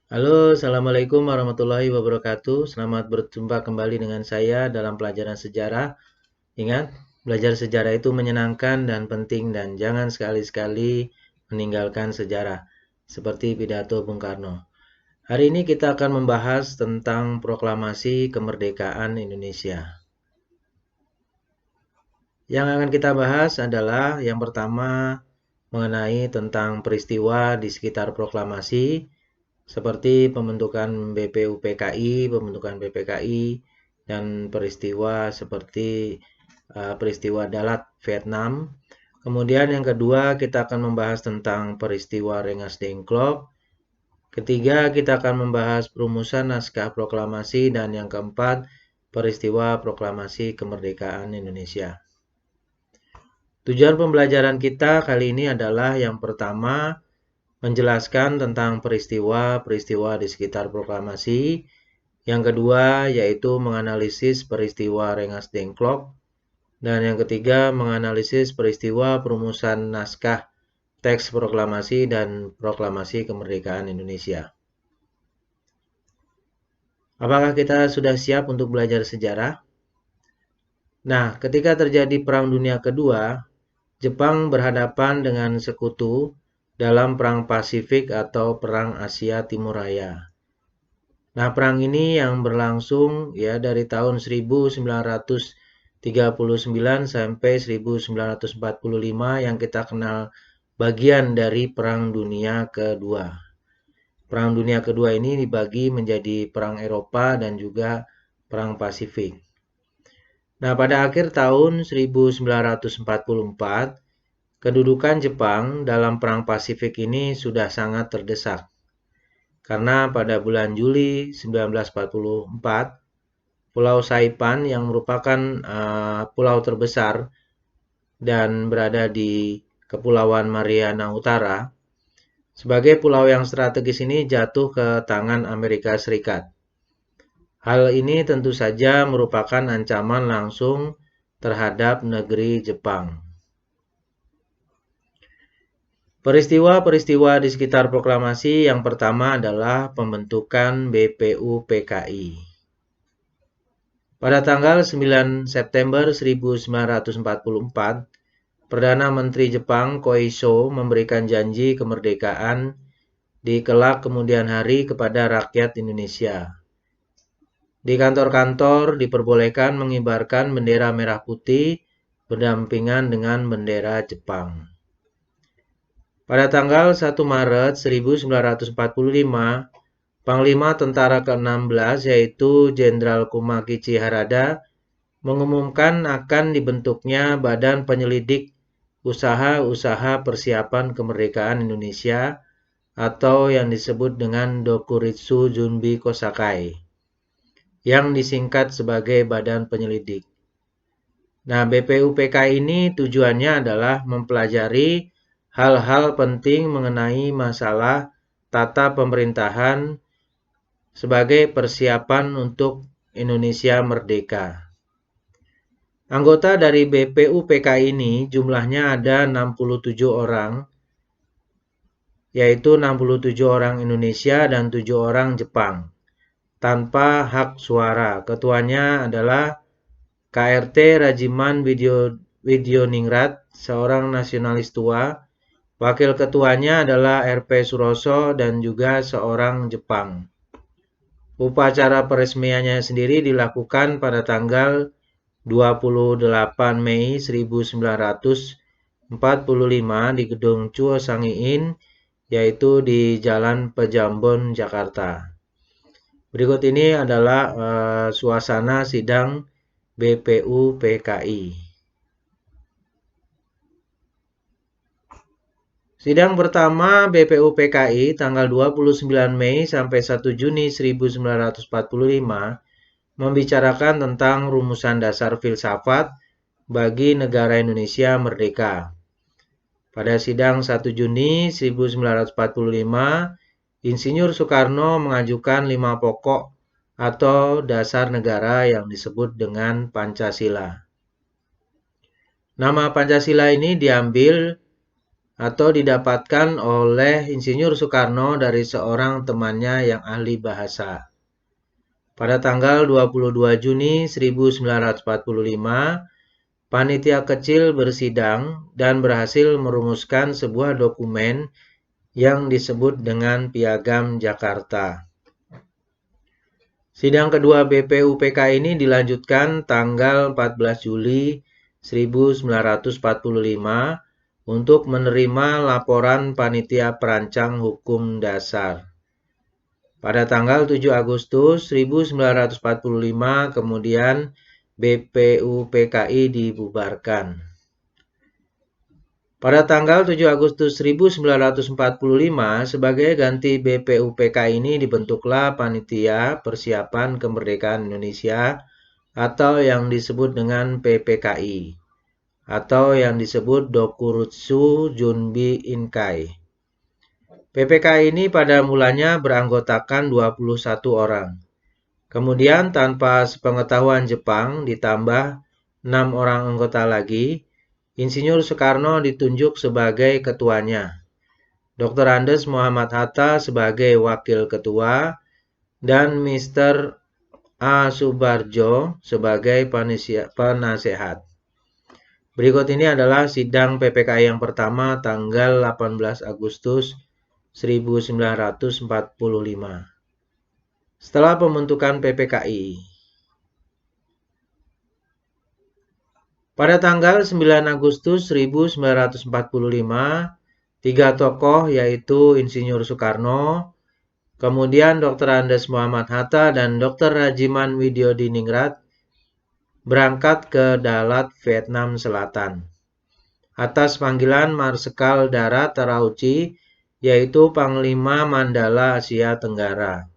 Halo, Assalamualaikum warahmatullahi wabarakatuh. Selamat berjumpa kembali dengan saya dalam pelajaran sejarah. Ingat, belajar sejarah itu menyenangkan dan penting dan jangan sekali-sekali meninggalkan sejarah, seperti pidato Bung Karno. Hari ini kita akan membahas tentang proklamasi kemerdekaan Indonesia. Yang akan kita bahas adalah yang pertama mengenai tentang peristiwa di sekitar proklamasi, seperti pembentukan BPUPKI, dan peristiwa seperti peristiwa Dalat Vietnam. Kemudian yang kedua kita akan membahas tentang peristiwa Rengas Dengklok. Ketiga kita akan membahas perumusan naskah proklamasi dan yang keempat peristiwa proklamasi kemerdekaan Indonesia. Tujuan pembelajaran kita kali ini adalah yang pertama menjelaskan tentang peristiwa-peristiwa di sekitar proklamasi. Yang kedua yaitu menganalisis peristiwa Rengas Dengklok. Dan yang ketiga menganalisis peristiwa perumusan naskah teks proklamasi dan proklamasi kemerdekaan Indonesia. Apakah kita sudah siap untuk belajar sejarah? Nah, ketika terjadi Perang Dunia Kedua, Jepang berhadapan dengan sekutu dalam Perang Pasifik atau Perang Asia Timur Raya. Nah, perang ini yang berlangsung ya dari tahun 1939 sampai 1945 yang kita kenal bagian dari Perang Dunia Kedua. Perang Dunia Kedua ini dibagi menjadi Perang Eropa dan juga Perang Pasifik. Nah, pada akhir tahun 1944, kedudukan Jepang dalam Perang Pasifik ini sudah sangat terdesak. Karena pada bulan Juli 1944, Pulau Saipan yang merupakan pulau terbesar dan berada di Kepulauan Mariana Utara, sebagai pulau yang strategis ini jatuh ke tangan Amerika Serikat. Hal ini tentu saja merupakan ancaman langsung terhadap negeri Jepang. Peristiwa-peristiwa di sekitar proklamasi yang pertama adalah pembentukan BPUPKI. Pada tanggal 9 September 1944, Perdana Menteri Jepang Koiso memberikan janji kemerdekaan di kelak kemudian hari kepada rakyat Indonesia. Di kantor-kantor diperbolehkan mengibarkan bendera merah putih berdampingan dengan bendera Jepang. Pada tanggal 1 Maret 1945, Panglima Tentara ke-16 yaitu Jenderal Kumakichi Harada mengumumkan akan dibentuknya Badan Penyelidik Usaha-Usaha Persiapan Kemerdekaan Indonesia atau yang disebut dengan Dokuritsu Junbi Kosakai, yang disingkat sebagai Badan Penyelidik. Nah, BPUPK ini tujuannya adalah mempelajari hal-hal penting mengenai masalah tata pemerintahan sebagai persiapan untuk Indonesia merdeka. Anggota dari BPUPK ini jumlahnya ada 67 orang, yaitu 67 orang Indonesia dan 7 orang Jepang, tanpa hak suara. Ketuanya adalah KRT Rajiman Widyoningrat, seorang nasionalis tua. Wakil ketuanya adalah RP Suroso dan juga seorang Jepang. Upacara peresmiannya sendiri dilakukan pada tanggal 28 Mei 1945 di Gedung Chuo Sangiin, yaitu di Jalan Pejambon, Jakarta. Berikut ini adalah suasana sidang BPUPKI. Sidang pertama BPUPKI tanggal 29 Mei sampai 1 Juni 1945 membicarakan tentang rumusan dasar filsafat bagi negara Indonesia merdeka. Pada sidang 1 Juni 1945, Insinyur Soekarno mengajukan 5 pokok atau dasar negara yang disebut dengan Pancasila. Nama Pancasila ini diambil atau didapatkan oleh Insinyur Soekarno dari seorang temannya yang ahli bahasa. Pada tanggal 22 Juni 1945, panitia kecil bersidang dan berhasil merumuskan sebuah dokumen yang disebut dengan Piagam Jakarta. Sidang kedua BPUPK ini dilanjutkan tanggal 14 Juli 1945 untuk menerima laporan panitia perancang hukum dasar. Pada tanggal 7 Agustus 1945 kemudian BPUPKI dibubarkan. Pada tanggal 7 Agustus 1945, sebagai ganti BPUPK ini dibentuklah Panitia Persiapan Kemerdekaan Indonesia atau yang disebut dengan PPKI atau yang disebut Dokurutsu Junbi Inkai. PPKI ini pada mulanya beranggotakan 21 orang. Kemudian tanpa sepengetahuan Jepang ditambah 6 orang anggota lagi, Insinyur Soekarno ditunjuk sebagai ketuanya, Dr. Andes Muhammad Hatta sebagai wakil ketua, dan Mr. A. Subarjo sebagai penasehat. Berikut ini adalah sidang PPKI yang pertama tanggal 18 Agustus 1945. Setelah pembentukan PPKI, pada tanggal 9 Agustus 1945, tiga tokoh yaitu Insinyur Soekarno, kemudian Dr. Andes Muhammad Hatta, dan Dr. Rajiman Widyodiningrat berangkat ke Dalat, Vietnam Selatan. Atas panggilan Marsekal Darat Terauchi, yaitu Panglima Mandala Asia Tenggara.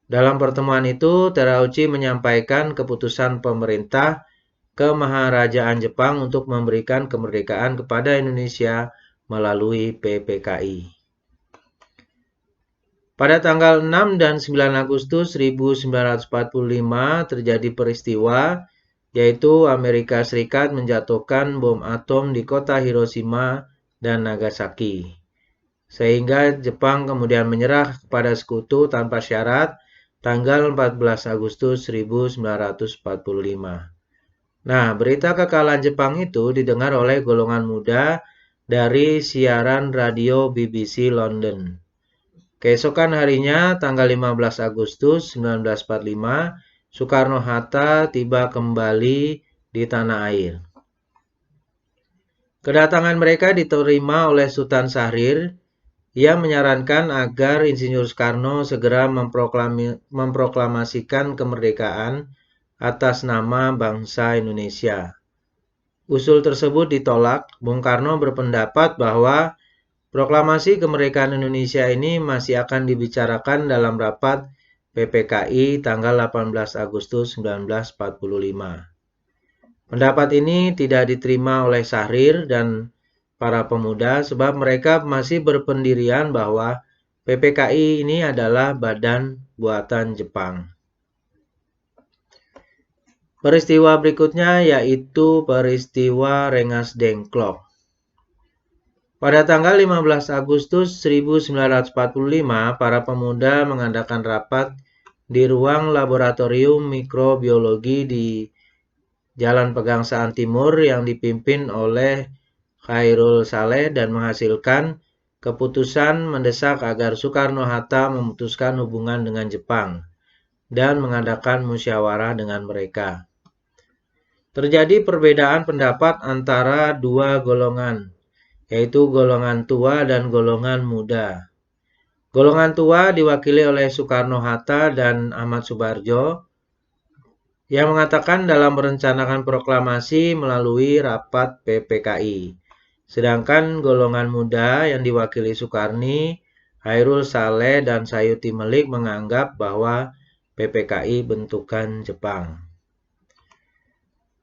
Dalam pertemuan itu, Terauchi menyampaikan keputusan pemerintah Kemaharajaan Jepang untuk memberikan kemerdekaan kepada Indonesia melalui PPKI. Pada tanggal 6 dan 9 Agustus 1945 terjadi peristiwa, yaitu Amerika Serikat menjatuhkan bom atom di kota Hiroshima dan Nagasaki. Sehingga Jepang kemudian menyerah kepada sekutu tanpa syarat tanggal 14 Agustus 1945. Nah, berita kekalahan Jepang itu didengar oleh golongan muda dari siaran radio BBC London. Keesokan harinya, tanggal 15 Agustus 1945, Soekarno-Hatta tiba kembali di tanah air. Kedatangan mereka diterima oleh Sultan Syahrir. Ia menyarankan agar Insinyur Soekarno segera memproklamasikan kemerdekaan atas nama bangsa Indonesia. Usul tersebut ditolak. Bung Karno berpendapat bahwa proklamasi kemerdekaan Indonesia ini masih akan dibicarakan dalam rapat PPKI tanggal 18 Agustus 1945. Pendapat ini tidak diterima oleh Syahrir dan para pemuda sebab mereka masih berpendirian bahwa PPKI ini adalah badan buatan Jepang. Peristiwa berikutnya yaitu peristiwa Rengas Dengklok. Pada tanggal 15 Agustus 1945, para pemuda mengadakan rapat di ruang laboratorium mikrobiologi di Jalan Pegangsaan Timur yang dipimpin oleh Khairul Saleh dan menghasilkan keputusan mendesak agar Soekarno-Hatta memutuskan hubungan dengan Jepang dan mengadakan musyawarah dengan mereka. Terjadi perbedaan pendapat antara dua golongan, yaitu golongan tua dan golongan muda. Golongan tua diwakili oleh Soekarno-Hatta dan Ahmad Subarjo, yang mengatakan dalam merencanakan proklamasi melalui rapat PPKI. Sedangkan golongan muda yang diwakili Soekarni, Khairul Saleh, dan Sayuti Melik menganggap bahwa PPKI bentukan Jepang.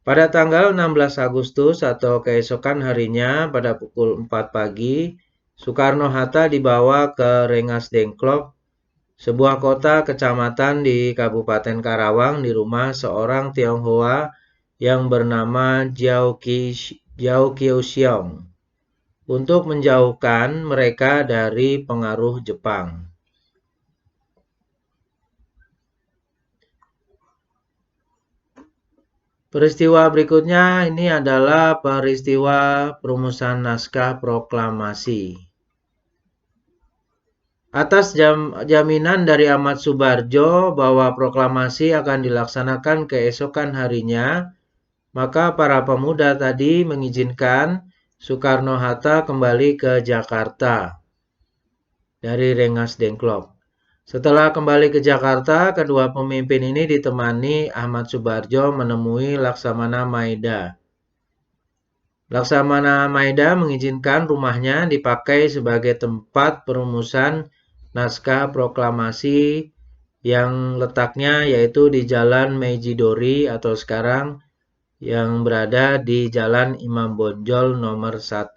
Pada tanggal 16 Agustus atau keesokan harinya pada pukul 4 pagi, Soekarno-Hatta dibawa ke Rengas Dengklok, sebuah kota kecamatan di Kabupaten Karawang di rumah seorang Tionghoa yang bernama Jiao Qiuxiong. untuk menjauhkan mereka dari pengaruh Jepang. Peristiwa berikutnya ini adalah peristiwa perumusan naskah proklamasi. Atas jaminan dari Ahmad Subarjo bahwa proklamasi akan dilaksanakan keesokan harinya, maka para pemuda tadi mengizinkan Soekarno-Hatta kembali ke Jakarta dari Rengas Dengklok. Setelah kembali ke Jakarta, kedua pemimpin ini ditemani Ahmad Subarjo menemui Laksamana Maeda. Laksamana Maeda mengizinkan rumahnya dipakai sebagai tempat perumusan naskah proklamasi yang letaknya yaitu di Jalan Meiji-dori atau sekarang yang berada di Jalan Imam Bonjol nomor 1.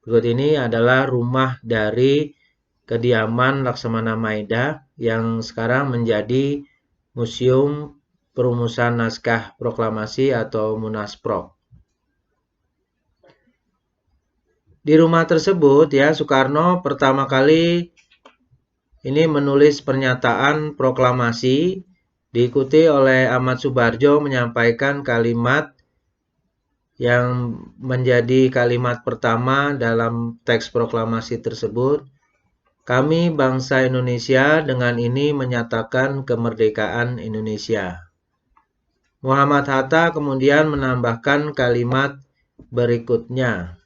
Berikut ini adalah rumah dari kediaman Laksamana Maeda yang sekarang menjadi Museum Perumusan Naskah Proklamasi atau Munasprok. Di rumah tersebut ya Soekarno pertama kali ini menulis pernyataan proklamasi, diikuti oleh Ahmad Subarjo menyampaikan kalimat yang menjadi kalimat pertama dalam teks proklamasi tersebut. Kami bangsa Indonesia dengan ini menyatakan kemerdekaan Indonesia. Muhammad Hatta kemudian menambahkan kalimat berikutnya.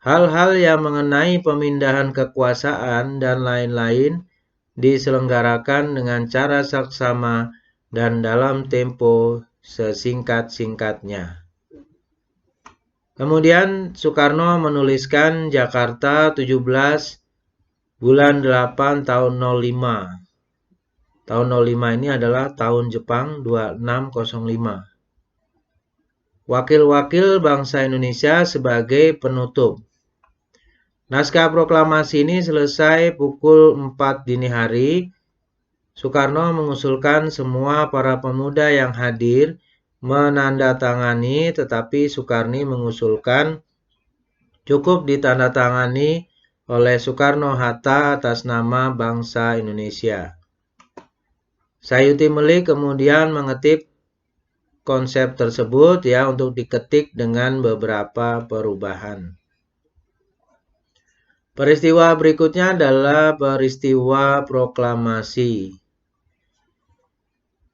Hal-hal yang mengenai pemindahan kekuasaan dan lain-lain diselenggarakan dengan cara saksama dan dalam tempo sesingkat-singkatnya. Kemudian Soekarno menuliskan Jakarta 17 bulan 8 tahun 05. Tahun 05 ini adalah tahun Jepang 2605. Wakil-wakil bangsa Indonesia sebagai penutup. Naskah proklamasi ini selesai pukul 4 dini hari. Soekarno mengusulkan semua para pemuda yang hadir menandatangani, tetapi Soekarni mengusulkan cukup ditandatangani oleh Soekarno-Hatta atas nama bangsa Indonesia. Sayuti Melik kemudian mengetip konsep tersebut ya untuk diketik dengan beberapa perubahan. Peristiwa berikutnya adalah peristiwa proklamasi.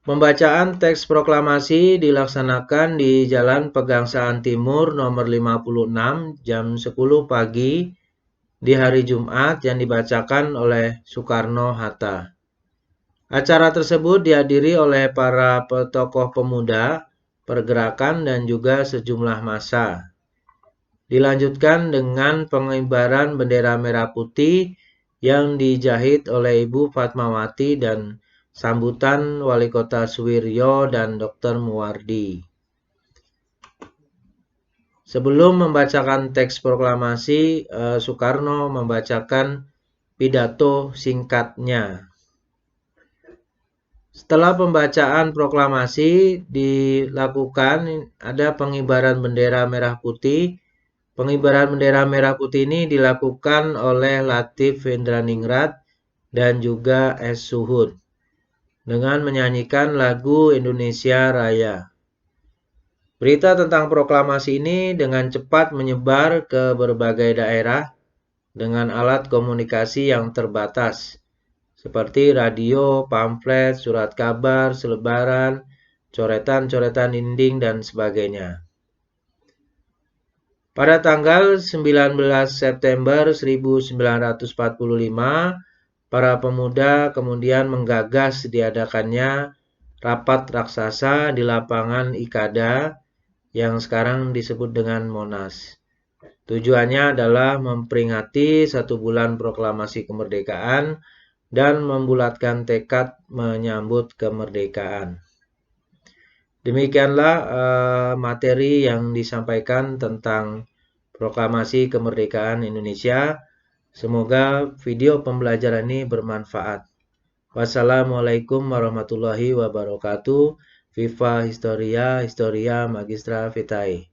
Pembacaan teks proklamasi dilaksanakan di Jalan Pegangsaan Timur nomor 56 jam 10 pagi di hari Jumat yang dibacakan oleh Soekarno-Hatta. Acara tersebut dihadiri oleh para tokoh pemuda, pergerakan dan juga sejumlah massa. Dilanjutkan dengan pengibaran bendera merah putih yang dijahit oleh Ibu Fatmawati dan sambutan Wali Kota Suwiryo dan Dr. Muwardi. Sebelum membacakan teks proklamasi, Soekarno membacakan pidato singkatnya. Setelah pembacaan proklamasi dilakukan, ada pengibaran bendera merah putih. Pengibaran bendera merah putih ini dilakukan oleh Latif Hendraningrat dan juga S. Suhud dengan menyanyikan lagu Indonesia Raya. Berita tentang proklamasi ini dengan cepat menyebar ke berbagai daerah dengan alat komunikasi yang terbatas, seperti radio, pamflet, surat kabar, selebaran, coretan-coretan dinding, dan sebagainya. Pada tanggal 19 September 1945, para pemuda kemudian menggagas diadakannya rapat raksasa di lapangan Ikada yang sekarang disebut dengan Monas. Tujuannya adalah memperingati 1 bulan proklamasi kemerdekaan dan membulatkan tekad menyambut kemerdekaan. Demikianlah materi yang disampaikan tentang proklamasi kemerdekaan Indonesia. Semoga video pembelajaran ini bermanfaat. Wassalamualaikum warahmatullahi wabarakatuh. Viva Historia, Historia Magistra Vitae.